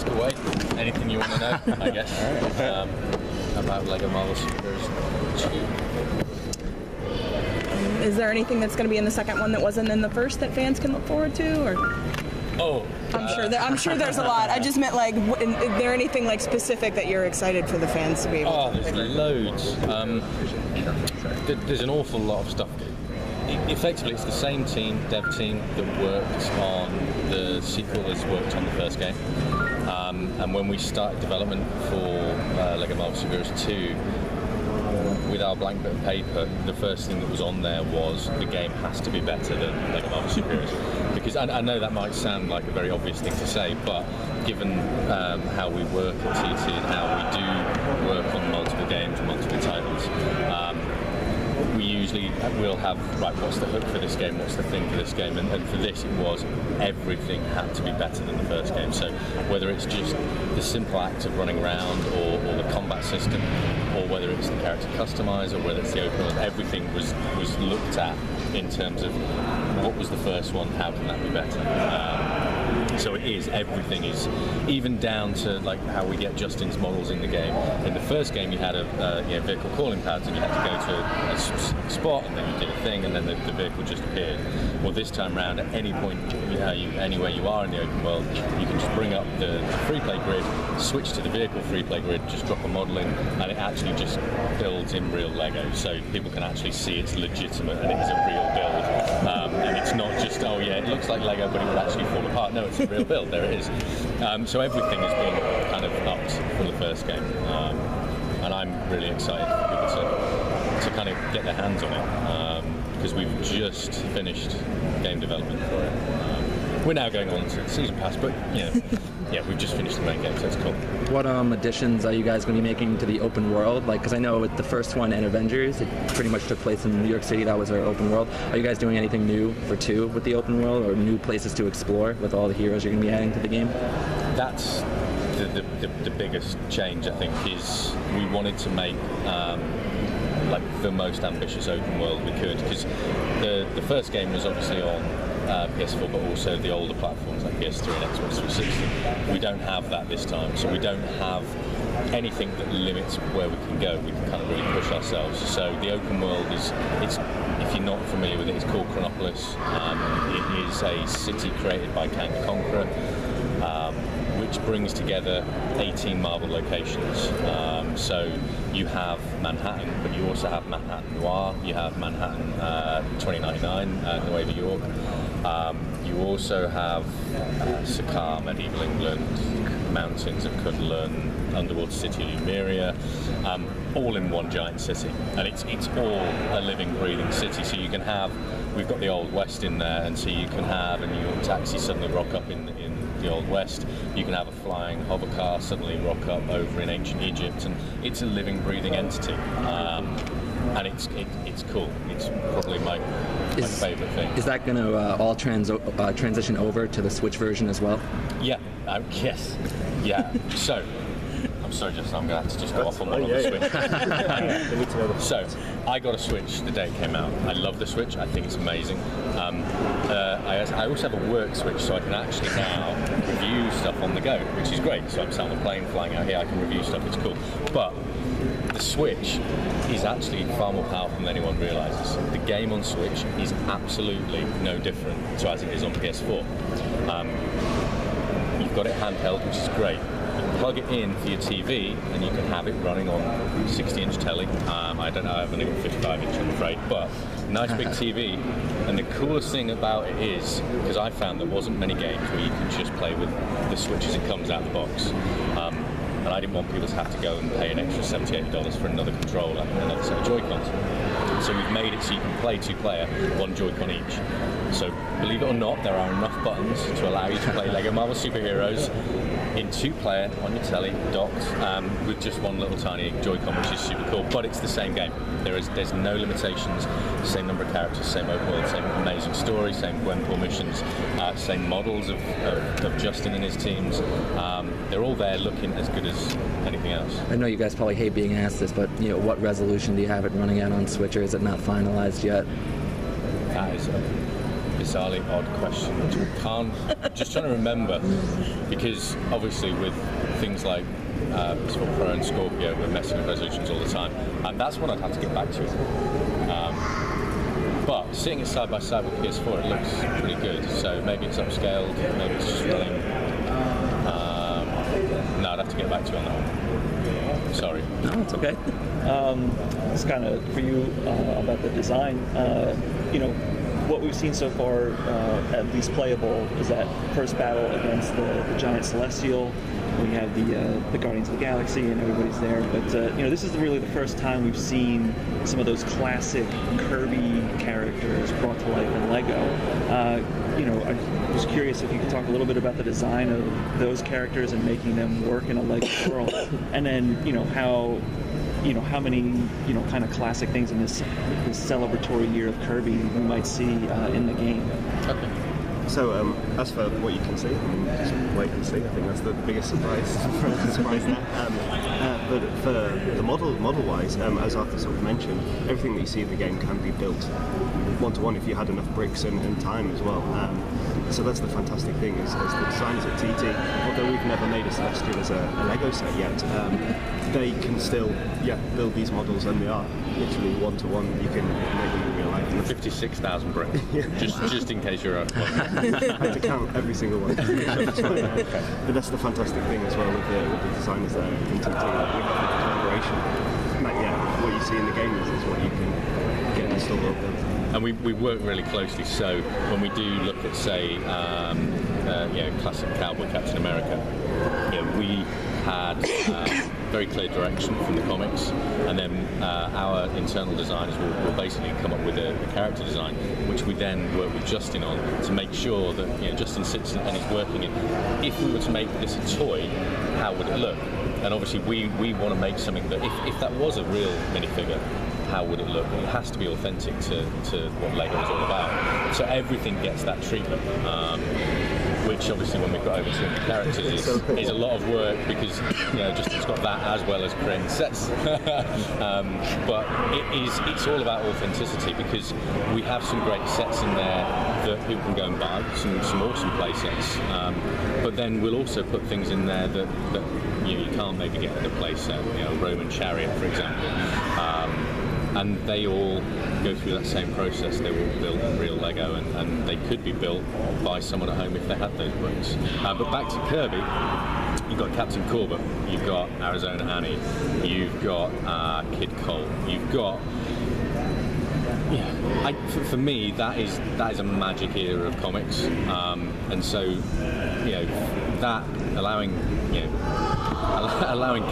ask away. Anything you want to know, I guess. All right. About Lego Marvel Superheroes 2. Is there anything that's going to be in the second one that wasn't in the first that fans can look forward to? Or I'm sure there's a lot. I just meant like, is there anything like specific that you're excited for the fans to be able? Oh, there's loads. There's an awful lot of stuff. Effectively, it's the same dev team that worked on the sequel as worked on the first game. And when we started development for Lego Marvel Superheroes 2, with our blank bit of paper, the first thing that was on there was the game has to be better than Lego Marvel Superheroes. Because I know that might sound like a very obvious thing to say, but given how we work at TT and how we do work on multiple games, multiple titles, we usually will have, right, what's the hook for this game, what's the thing for this game, and for this it was everything had to be better than the first game. So whether it's just the simple act of running around or the combat system, or whether it's the character customizer, or whether it's the open world, everything was looked at in terms of what was the first one, how can that be better. So everything is, even down to like how we get Justin's models in the game. In the first game you had a vehicle calling pads and you had to go to a spot and then you did a thing and then the vehicle just appeared. Well, this time around, at any point, anywhere you are in the open world, you can just bring up the free play grid, switch to the vehicle free play grid, just drop a model in, and it actually just builds in real Lego, so people can actually see it's legitimate and it is a real build. And it's not just, oh yeah, it looks like Lego, but it will actually fall apart. No, it's a real build. There it is. So everything has been kind of upped from the first game, and I'm really excited for people to kind of get their hands on it, because we've just finished game development for it. We're now going on to season pass, but we've just finished the main game, so it's cool. What additions are you guys going to be making to the open world? Like, because I know with the first one and Avengers, it pretty much took place in New York City. That was our open world. Are you guys doing anything new for 2 with the open world, or new places to explore with all the heroes you're going to be adding to the game? That's the biggest change, I think, is we wanted to make like the most ambitious open world we could, because the first game was obviously on PS4, but also the older platforms like PS3 and Xbox 360. We don't have that this time, so we don't have anything that limits where we can go. We can kind of really push ourselves. So the open world it's if you're not familiar with it, it's called Chronopolis. It is a city created by Kang the Conqueror, which brings together 18 Marvel locations. So you have Manhattan, but you also have Manhattan Noir, you have Manhattan 2099, Nueva York. You also have Sakaar, medieval England, mountains of Kunlun, underwater city Lumeria, all in one giant city. And it's all a living, breathing city. So you can have, we've got the Old West in there, and so you can have a New York taxi suddenly rock up in the Old West. You can have a flying hover car suddenly rock up over in ancient Egypt, and it's a living, breathing entity. And it's cool. It's probably my favourite thing. Is that going to all transition over to the Switch version as well? Yeah. Yes. Yeah. So, I'm sorry, Justin, I'm going to have to just go off on one on the Switch. So, I got a Switch the day it came out. I love the Switch. I think it's amazing. I also have a work Switch, so I can actually now review stuff on the go, which is great. So I'm sat on the plane, flying out here, I can review stuff. It's cool. But the Switch is actually far more powerful than anyone realises. The game on Switch is absolutely no different to as it is on PS4. You've got it handheld, which is great. You plug it in for your TV and you can have it running on 60-inch telly. I don't know, I haven't even 55-inch, I'm afraid, but nice big TV. And the coolest thing about it is, because I found there wasn't many games where you could just play with the Switch as it comes out of the box. And I didn't want people to have to go and pay an extra $70, $80 for another controller and another set of Joy-Cons. So we've made it so you can play 2 player, 1 Joy-Con each. So believe it or not, there are enough buttons to allow you to play Lego Marvel Superheroes in 2 player on your telly, docked, with just 1 little tiny Joy-Con, which is super cool. But it's the same game. There's no limitations. Same number of characters, same open world, same amazing story, same Gwenpool missions, same models of Justin and his teams. They're all there looking as good as anything else. I know you guys probably hate being asked this, but what resolution do you have it running at on Switch, or is it not finalized yet? That is a bizarrely odd question, which I can't. Just trying to remember. because obviously with things like PS4 Pro and Scorpio, we're messing with resolutions all the time, and that's what I'd have to get back to. But seeing it side by side with PS4, it looks pretty good. So maybe it's upscaled, maybe it's just running. No, I'd have to get back to you on that one. Sorry. No, it's okay. It's kind of for you about the design. What we've seen so far, at least playable, is that first battle against the giant celestial. We have the Guardians of the Galaxy, and everybody's there. But this is really the first time we've seen some of those classic Kirby characters brought to life in Lego. I was curious if you could talk a little bit about the design of those characters and making them work in a Lego world, and then how many kind of classic things in this celebratory year of Kirby we might see in the game. Okay. So as for what you can see, just wait and see. I think that's the biggest surprise there. But for the model-wise, as Arthur sort of mentioned, everything that you see in the game can be built one-to-one if you had enough bricks and time as well. So that's the fantastic thing is the designers at TT, although we've never made a Celestial as a Lego set yet, they can still build these models, and they are literally one-to-one. You can make them in real life. 56,000 bricks. Just in case you're out. I had to count every single one. But that's the fantastic thing as well with the designers there in TT. We have the collaboration. What you see in the game is what you can get installed or built. And we work really closely. So when we do look at, say, classic cowboy Captain America, we had very clear direction from the comics, and then our internal designers will basically come up with a character design, which we then work with Justin on to make sure that Justin sits and is working it. If we were to make this a toy, how would it look? And obviously we want to make something that if that was a real minifigure, how would it look? It has to be authentic to what Lego is all about. So everything gets that treatment, which obviously when we've got over 200 characters is a lot of work, because Justin's got that as well as creating sets. But it's all about authenticity, because we have some great sets in there that people can go and buy, some awesome play sets. But then we'll also put things in there that you can't maybe get in a play set, Roman Chariot, for example. And they all go through that same process. They were built in real Lego, and they could be built by someone at home if they had those bricks. But back to Kirby, you've got Captain Corbett, you've got Arizona Annie, you've got Kid Cole, you've got... for me, that is a magic era of comics, and so that allowing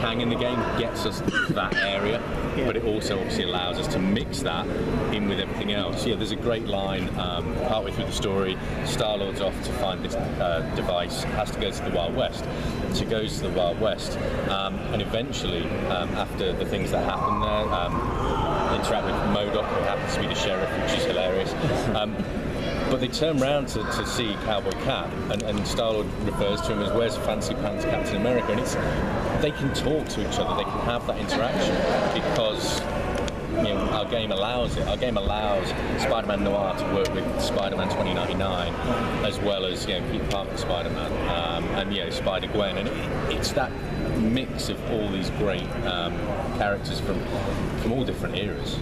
Kang in the game gets us that area, but it also obviously allows us to mix that in with everything else. There's a great line partway through the story. Star-Lord's off to find this device, has to go to the Wild West. So he goes to the Wild West, and eventually, after the things that happen there, interact with MODOK, who happens to be the sheriff, which is hilarious. But they turn around to see Cowboy Cap, and Star-Lord refers to him as "Where's Fancy Pants Captain America?" And they can talk to each other, they can have that interaction, because our game allows it. Our game allows Spider-Man Noir to work with Spider-Man 2099, as well as Peter Parker Spider-Man, and Spider-Gwen, and it's that mix of all these great characters from all different eras.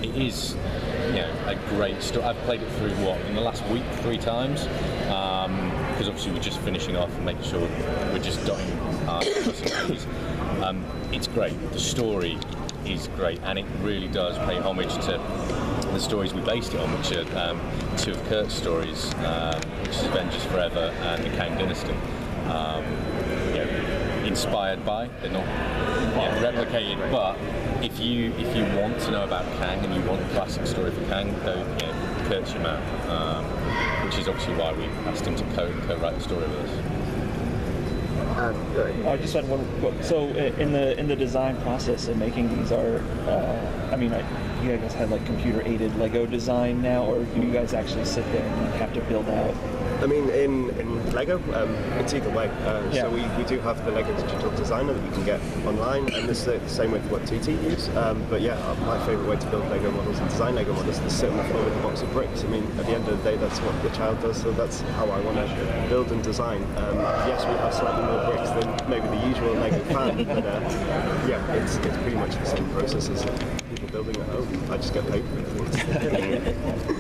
It is a great story. I've played it through in the last week 3 times, because obviously we're just finishing off and making sure we're just dotting our T's. It's great. The story is great, and it really does pay homage to the stories we based it on, which are 2 of Kurt's stories, which is Avengers Forever and the Kang Dynasty. Inspired by, they're not replicated, but if you want to know about Kang and you want a classic story for Kang, Kurt's your man, which is obviously why we asked him to co-write the story with us. I just had one. So in the design process of making these, you guys had like computer-aided Lego design now, or do you guys actually sit there and have to build out I mean, in Lego, it's either way. So we do have the Lego Digital Designer that you can get online, and this is the same with what TT use. But yeah, my favourite way to build Lego models and design Lego models is to sit on the floor with a box of bricks. I mean, at the end of the day, that's what the child does, so that's how I want to build and design. Yes, we have slightly more bricks than maybe the usual Lego fan, but yeah, it's pretty much the same process as people building at home. I just get paid for it.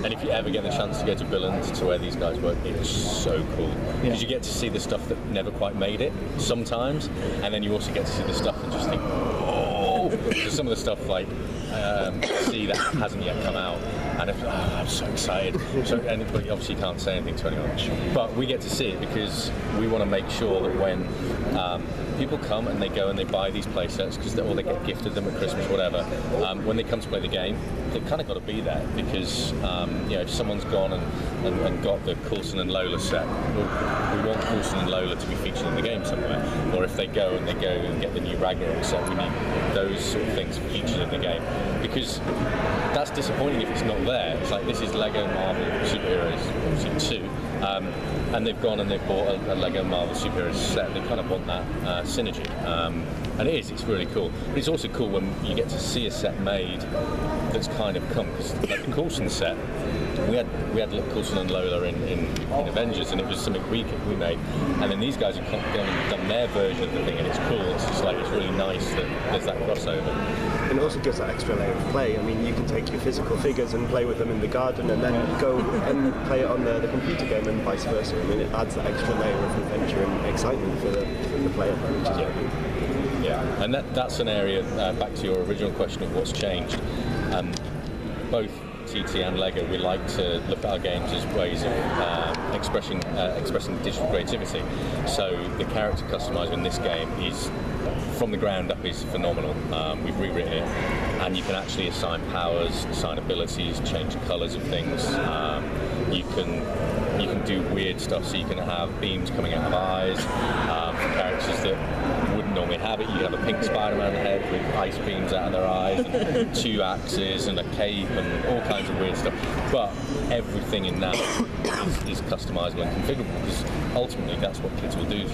And if you ever get the chance to go to Billund, to where these guys work, it's so cool. Because you get to see the stuff that never quite made it, sometimes, and then you also get to see the stuff and just think, oh! There's some of the stuff like, see that hasn't yet come out, and I'm so excited. So, but obviously you can't say anything to anyone. But we get to see it because we want to make sure that when people come and they go and they buy these play sets, or they get gifted them at Christmas, whatever, when they come to play the game, they've kind of got to be there because if someone's gone and got the Coulson and Lola set, we want Coulson and Lola to be featured in the game somewhere. Or if they go and get the new Ragnarok set, we need those sort of things featured in the game, because that's disappointing if it's not there. It's like, this is Lego Marvel Superheroes obviously 2, and they've gone and they've bought a Lego Marvel Superheroes set. They kind of want that synergy, and it's really cool. But it's also cool when you get to see a set made that's kind of come, because like the Coulson set, we had Coulson and Lola in Avengers, and it was something we made, and then these guys have gone and done their version of the thing, and it's cool. It's just like, it's really nice that there's that crossover. And it also gives that extra layer of play. I mean, you can take your physical figures and play with them in the garden, and then go and play it on the computer game, and vice versa. I mean, it adds that extra layer of adventure and excitement for the player, which is great. Yeah, and that's an area, back to your original question of what's changed. Both TT and Lego, we like to look at our games as ways of expressing digital creativity. So the character customizer in this game is, from the ground up, is phenomenal. We've rewritten it, and you can actually assign powers, assign abilities, change the colours of things. You can do weird stuff, so you can have beams coming out of eyes for characters that wouldn't normally have it. You can have a pink Spider-Man head with ice beams out of their eyes, and 2 axes and a cape and all kinds of weird stuff. But everything in that is customizable and configurable, because ultimately that's what kids will do.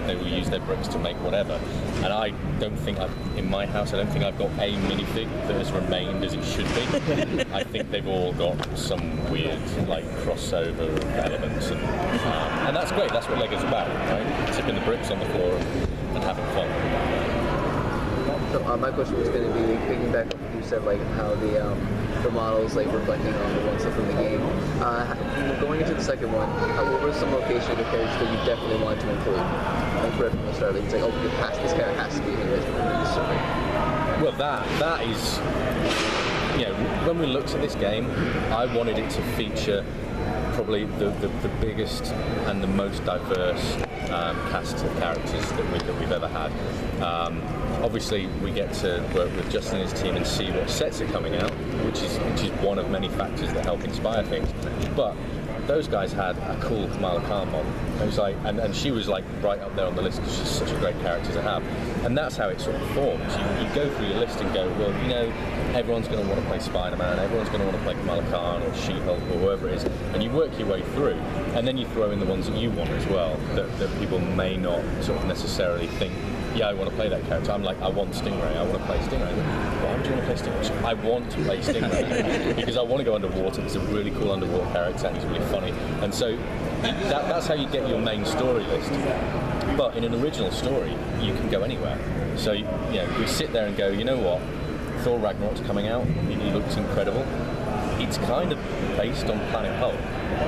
They will use their bricks to make whatever. And I don't think in my house, I don't think I've got a minifig that has remained as it should be. I think they've all got some weird like crossover elements, and that's great. That's what Lego's about, right? Tipping the bricks on the floor and having fun. So my question was going to be picking back up what you said, like how the models like reflecting on the ones from the game. Going into the second one, what were some locations or characters that you definitely wanted to include? Like right from the start, like it's like, oh, this character has to be in this story. Well, that is, when we looked at this game, I wanted it to feature probably the biggest and the most diverse cast of characters that we've ever had. Obviously, we get to work with Justin and his team and see what sets are coming out, which is one of many factors that help inspire things. But those guys had a cool Kamala Khan model. It was like, and she was like right up there on the list because she's such a great character to have. And that's how it sort of forms. You go through your list and go, well, everyone's going to want to play Spider-Man, everyone's going to want to play Kamala Khan or She-Hulk or whoever it is, and you work your way through, and then you throw in the ones that you want as well, that people may not sort of necessarily think, I want to play that character. I'm like, I want Stingray, I want to play Stingray. Why would you want to play Stingray? I want to play Stingray because I want to go underwater. He's a really cool underwater character and he's really funny. And so that's how you get your main story list. But in an original story, you can go anywhere. So we sit there and go, you know what? Thor Ragnarok's coming out. He looks incredible. It's kind of based on Planet Hulk.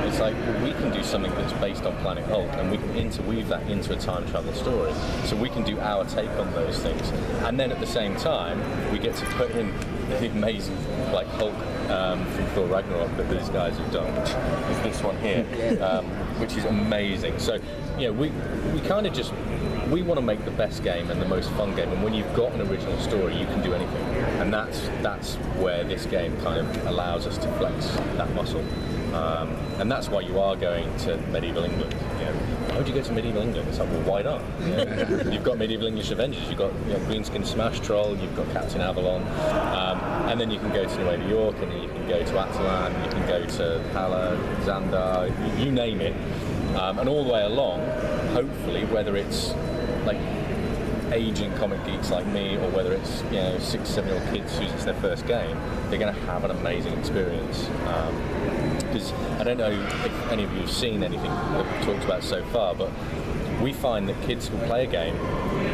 It's like, well, we can do something that's based on Planet Hulk, and we can interweave that into a time travel story. So we can do our take on those things, and then at the same time, we get to put in the amazing like Hulk from Thor Ragnarok that these guys have done, which is this one here, which is amazing. So we kind of just. We want to make the best game and the most fun game, and when you've got an original story, you can do anything, and that's where this game kind of allows us to flex that muscle, and that's why you are going to medieval England. Why would you go to medieval England? It's like, well, why not? You've got medieval English Avengers, you've got Greenskin Smash Troll, you've got Captain Avalon, and then you can go to New York, and then you can go to Atalan, you can go to Hala, Xandar, you name it. And all the way along, hopefully, whether it's like aging comic geeks like me, or whether it's 6, 7-year-old kids whose it's their first game, they're going to have an amazing experience. Because I don't know if any of you have seen anything that we've talked about so far, but we find that kids will play a game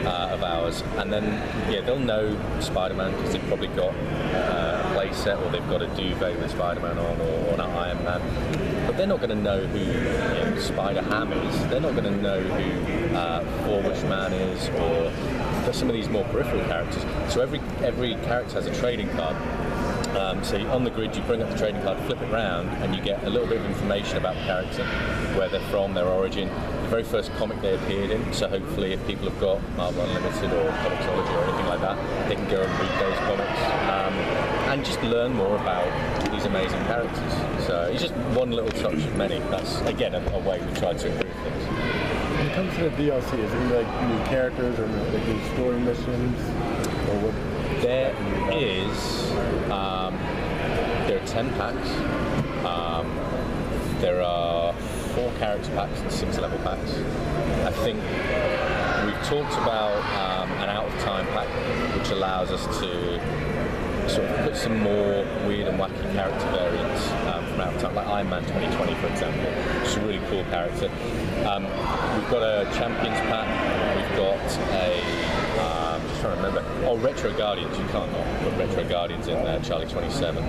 of ours, and then they'll know Spider-Man because they've probably got a play set, or they've got a duvet with Spider-Man on, or an Iron Man. But they're not going to know who Spider-Ham is. They're not going to know who Four-Wish Man is, or some of these more peripheral characters. So every character has a trading card. So on the grid, you bring up the trading card, flip it around, and you get a little bit of information about the character, where they're from, their origin, the very first comic they appeared in. So hopefully, if people have got Marvel Unlimited or Comixology or anything like that, they can go and read those comics and just learn more about these amazing characters. So it's just one little touch of many. That's again a way we try to improve things. When it comes to the DLC, is there like new characters or like new story missions, or what? There is. There are 10 packs. There are 4 character packs and 6 level packs. I think we've talked about an out of time pack, which allows us to sort of put some more weird and wacky character variants from out of time, like Iron Man 2020, for example, which is a really cool character. We've got a Champions pack. We've got a just trying to remember. Oh, Retro Guardians. You can't not put Retro Guardians in there. Charlie 27.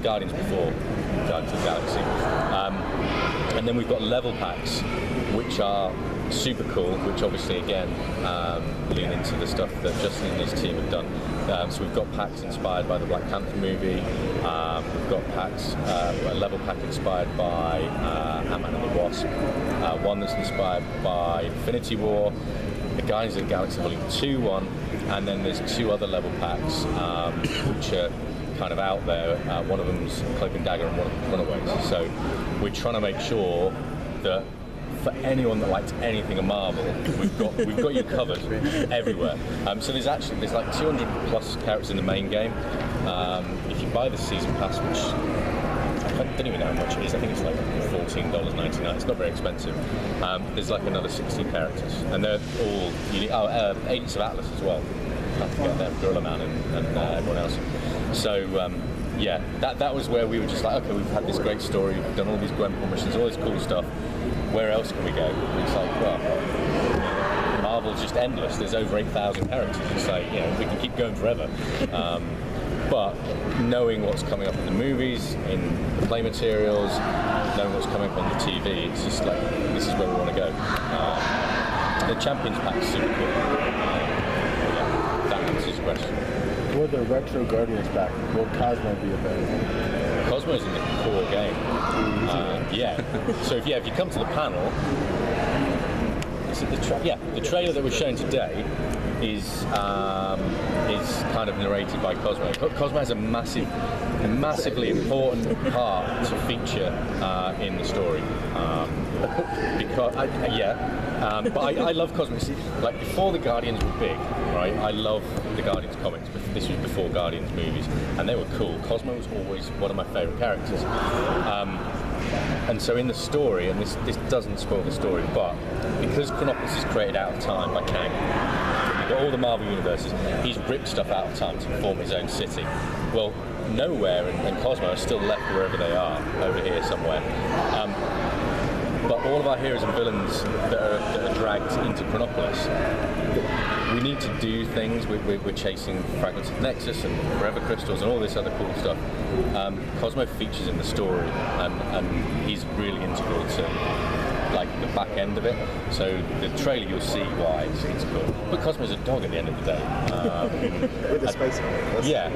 Guardians before Guardians of the Galaxy. And then we've got level packs, which are super cool. Which obviously again lean into the stuff that Justin and his team have done. So we've got packs inspired by the Black Panther movie. We've got packs, a level pack inspired by Ant-Man and the Wasp. One that's inspired by Infinity War. The Guardians of the Galaxy Volume 2 one, and then there's 2 other level packs which are kind of out there. One of them's Cloak and Dagger, and one of them's Runaways. So we're trying to make sure that for anyone that likes anything of Marvel, we've got you covered everywhere. So there's like 200 plus characters in the main game. If you buy the season pass, which I don't even know how much it is. I think it's like $14.99. It's not very expensive. There's like another 60 characters, and they're all unique. Agents of Atlas as well. Can't forget them, Gorilla Man and everyone else. So that was where we were just like, okay, we've had this great story, we've done all these Gwenpool missions, all this cool stuff. Where else can we go? And it's like, well, Marvel's just endless. There's over 8,000 characters. It's like, we can keep going forever. But knowing what's coming up in the movies, in the play materials, knowing what's coming up on the TV, it's just like, this is where we want to go. The Champions pack is super cool. That answers your question. For the Retro Guardians pack, will Cosmo be available? Cosmo's in the core game. So if you come to the panel, the trailer that we're showing today is kind of narrated by Cosmo. Cosmo has a massively important part to feature in the story. Because I love Cosmo. See, like before the Guardians were big, right? I love the Guardians comics, but this was before Guardians movies, and they were cool. Cosmo was always one of my favourite characters. And so in the story, and this doesn't spoil the story, but because Chronopolis is created out of time by Kang, you've got all the Marvel universes, he's ripped stuff out of time to form his own city. Well, Nowhere and Cosmo are still left wherever they are, over here somewhere. But all of our heroes and villains that are dragged into Chronopolis, we need to do things. We're chasing fragments of Nexus and Forever Crystals and all this other cool stuff. Cosmo features in the story, and he's really integral to like the back end of it. So the trailer, you'll see why it's cool. But Cosmo's a dog at the end of the day. With a space helmet. Yeah,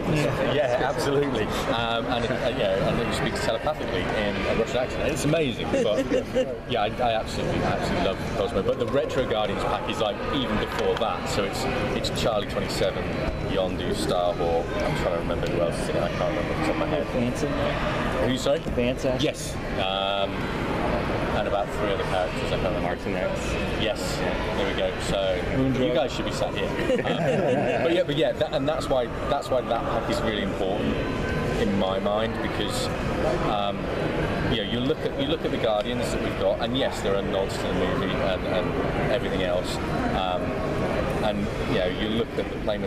absolutely. And it speaks telepathically in a Russian accent. It's amazing. But yeah, I absolutely love Cosmo. But the Retro Guardians pack is like even before that. So it's Charlie 27, Yondu, Starhawk. I'm trying to remember who else is in it. I can't remember off the top of my head. Vance in there? Who, sorry? Vance Ash? Yes. And about 3 other characters. I can't remember. Martin X. Yes. There we go. So you guys should be sat here. But yeah, that's why that pack is really important in my mind, because you look at the Guardians that we've got, and yes, there are nods to the movie and everything else, and you look at the playing